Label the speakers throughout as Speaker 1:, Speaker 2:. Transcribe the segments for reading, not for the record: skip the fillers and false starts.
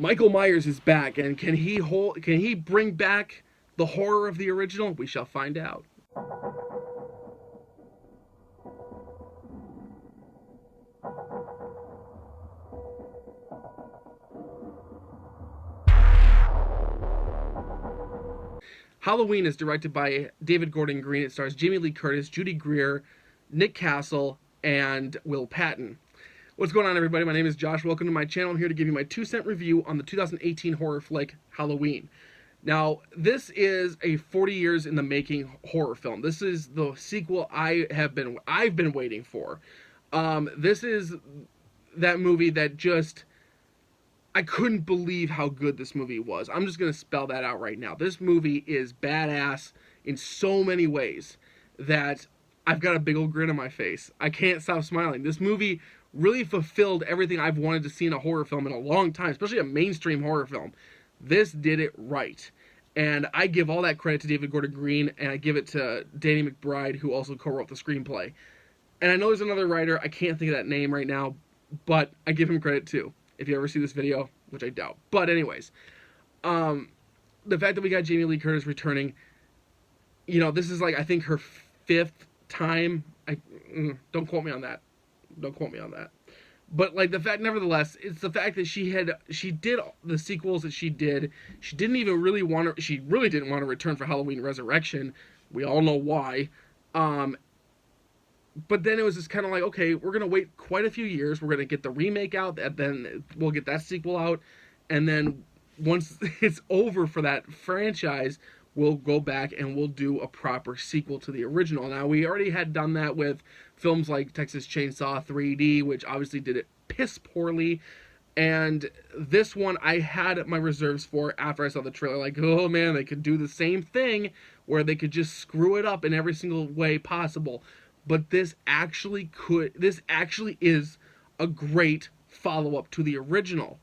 Speaker 1: Michael Myers is back, and can he bring back the horror of the original? We shall find out. Halloween is directed by David Gordon Green. It stars Jamie Lee Curtis, Judy Greer, Nick Castle, and Will Patton. What's going on, everybody? My name is Josh. Welcome to my channel. I'm here to give you my 2-cent review on the 2018 horror flick Halloween. Now, this is a 40 years in the making horror film. This is the sequel I've been waiting for. This is that movie that just, I couldn't believe how good this movie was. I'm just going to spell that out right now. This movie is badass in so many ways that I've got a big old grin on my face. I can't stop smiling. This movie really fulfilled everything I've wanted to see in a horror film in a long time, especially a mainstream horror film. This did it right. And I give all that credit to David Gordon Green, and I give it to Danny McBride, who also co-wrote the screenplay. And I know there's another writer, I can't think of that name right now, but I give him credit too, if you ever see this video, which I doubt. But anyways, the fact that we got Jamie Lee Curtis returning, you know, this is like, I think her 5th time. Don't quote me on that. Don't quote me on that. But like the fact, nevertheless, it's the fact that she did the sequels that she did. She didn't even really want to. She really didn't want to return for Halloween Resurrection. We all know why. But then it was just kind of like, okay, we're gonna wait quite a few years. We're gonna get the remake out, and then we'll get that sequel out, and then once it's over for that franchise, we'll go back and we'll do a proper sequel to the original. Now, we already had done that with films like Texas Chainsaw 3D, which obviously did it piss poorly. And this one, I had my reserves for after I saw the trailer. Like, oh man, they could do the same thing where they could just screw it up in every single way possible. But this actually is a great follow-up to the original.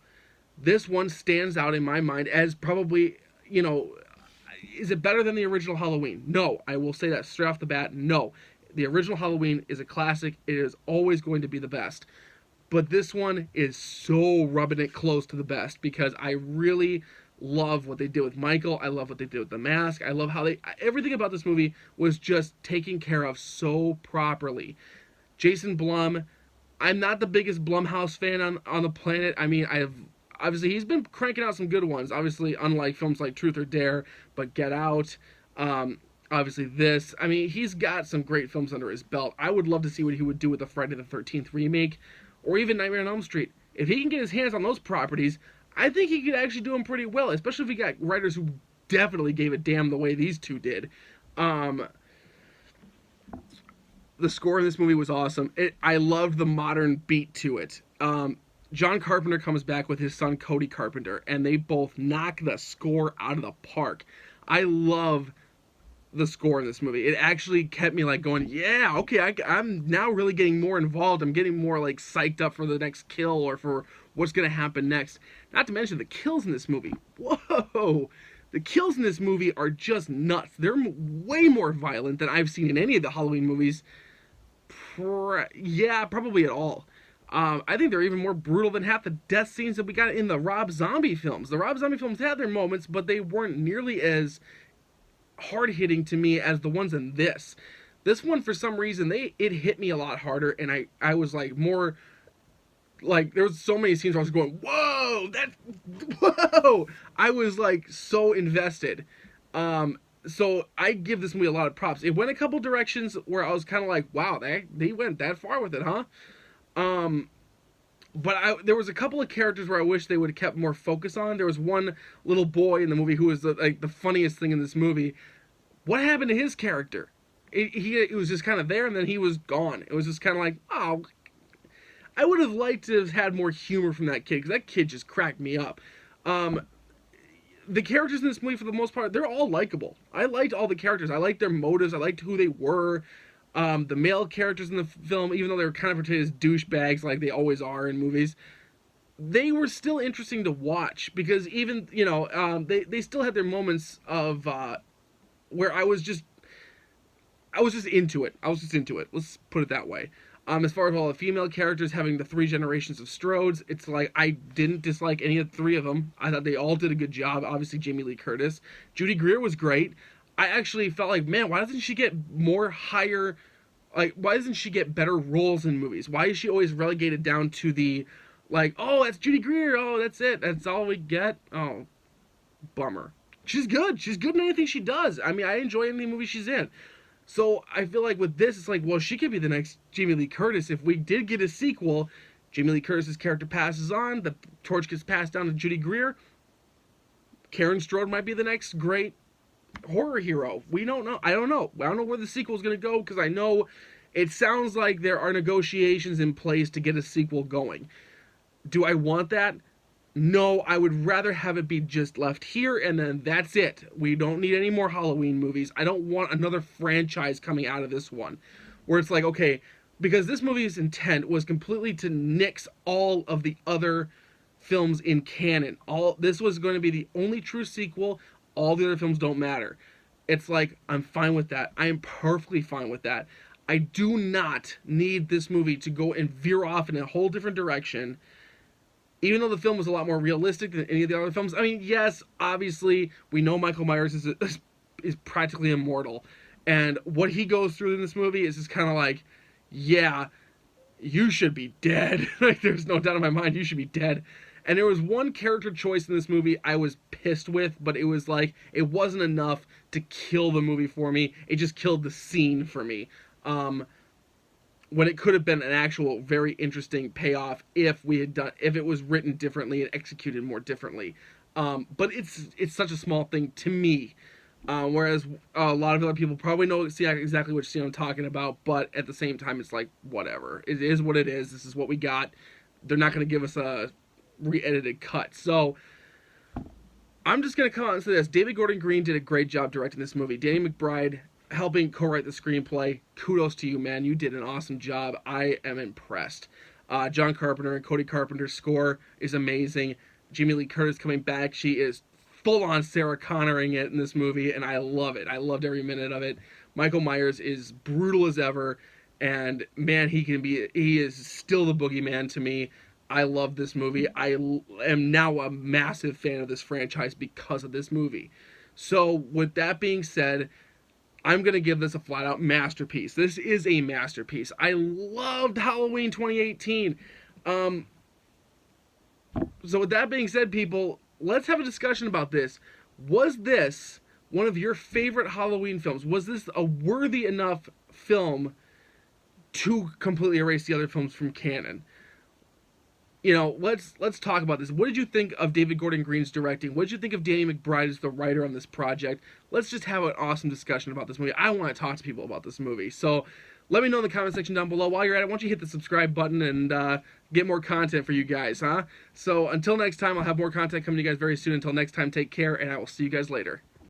Speaker 1: This one stands out in my mind as probably, you know, is it better than the original Halloween? No, I will say that straight off the bat, no. The original Halloween is a classic. It is always going to be the best. But this one is so rubbing it close to the best because I really love what they did with Michael. I love what they did with the mask. I love how everything about this movie was just taken care of so properly. Jason Blum, I'm not the biggest Blumhouse fan on the planet. I mean, obviously, he's been cranking out some good ones. Obviously, unlike films like Truth or Dare, but Get Out. Obviously, this. I mean, he's got some great films under his belt. I would love to see what he would do with the Friday the 13th remake, or even Nightmare on Elm Street. If he can get his hands on those properties, I think he could actually do them pretty well, especially if he got writers who definitely gave a damn the way these two did. The score in this movie was awesome. I loved the modern beat to it. John Carpenter comes back with his son Cody Carpenter, and they both knock the score out of the park. I love the score in this movie. It actually kept me like going, yeah, okay, I'm now really getting more involved. I'm getting more like psyched up for the next kill or for what's going to happen next. Not to mention the kills in this movie. Whoa! The kills in this movie are just nuts. They're way more violent than I've seen in any of the Halloween movies. Yeah, probably at all. I think they're even more brutal than half the death scenes that we got in the Rob Zombie films. The Rob Zombie films had their moments, but they weren't nearly as hard-hitting to me as the ones in this. This one, for some reason, it hit me a lot harder, and I was like more, like, there was so many scenes where I was going, whoa! I was like so invested. So I give this movie a lot of props. It went a couple directions where I was kind of like, wow, they went that far with it, huh? But there was a couple of characters where I wish they would have kept more focus on. There was one little boy in the movie who was the funniest thing in this movie. What happened to his character? He was just kind of there, and then he was gone. It was just kind of like, oh, I would have liked to have had more humor from that kid, because that kid just cracked me up. The characters in this movie, for the most part, they're all likable. I liked all the characters. I liked their motives. I liked who they were. The male characters in the film, even though they were kind of portrayed as douchebags like they always are in movies, they were still interesting to watch, because even, you know, they still had their moments of where I was just into it. Let's put it that way. As far as all the female characters having the 3 generations of Strodes, it's like I didn't dislike any of the 3 of them. I thought they all did a good job. Obviously, Jamie Lee Curtis. Judy Greer was great. I actually felt like, man, why doesn't she get more higher, like, why doesn't she get better roles in movies? Why is she always relegated down to the, like, oh, that's Judy Greer, oh, that's it, that's all we get? Oh, bummer. She's good. She's good in anything she does. I mean, I enjoy any movie she's in. So I feel like with this, it's like, well, she could be the next Jamie Lee Curtis. If we did get a sequel, Jamie Lee Curtis's character passes on, the torch gets passed down to Judy Greer. Karen Strode might be the next great horror hero. We don't know. I don't know. I don't know where the sequel is going to go, because I know it sounds like there are negotiations in place to get a sequel going. Do I want that? No, I would rather have it be just left here and then that's it. We don't need any more Halloween movies. I don't want another franchise coming out of this one where it's like, okay, because this movie's intent was completely to nix all of the other films in canon. This was going to be the only true sequel. All the other films don't matter. It's like, I'm fine with that. I am perfectly fine with that. I do not need this movie to go and veer off in a whole different direction. Even though the film was a lot more realistic than any of the other films. I mean, yes, obviously, we know Michael Myers is practically immortal. And what he goes through in this movie is just kind of like, yeah, you should be dead. Like, there's no doubt in my mind, you should be dead. And there was one character choice in this movie I was pissed with, but it was like, it wasn't enough to kill the movie for me. It just killed the scene for me. When it could have been an actual very interesting payoff if it was written differently and executed more differently. But it's such a small thing to me. Whereas a lot of other people probably see exactly which scene I'm talking about, but at the same time, it's like, whatever. It is what it is. This is what we got. They're not going to give us a re-edited cut. So I'm just going to come out and say this. David Gordon Green did a great job directing this movie. Danny McBride helping co-write the screenplay. Kudos to you, man. You did an awesome job. I am impressed. John Carpenter and Cody Carpenter's score is amazing. Jamie Lee Curtis coming back. She is full-on Sarah Connoring it in this movie, and I love it. I loved every minute of it. Michael Myers is brutal as ever, and man, he is still the boogeyman to me. I love this movie. I am now a massive fan of this franchise because of this movie. So, with that being said, I'm going to give this a flat-out masterpiece. This is a masterpiece. I loved Halloween 2018. So with that being said, people, let's have a discussion about this. Was this one of your favorite Halloween films? Was this a worthy enough film to completely erase the other films from canon? You know, let's talk about this. What did you think of David Gordon Green's directing? What did you think of Danny McBride as the writer on this project? Let's just have an awesome discussion about this movie. I want to talk to people about this movie. So let me know in the comment section down below. While you're at it, why don't you hit the subscribe button and get more content for you guys, huh? So until next time, I'll have more content coming to you guys very soon. Until next time, take care, and I will see you guys later.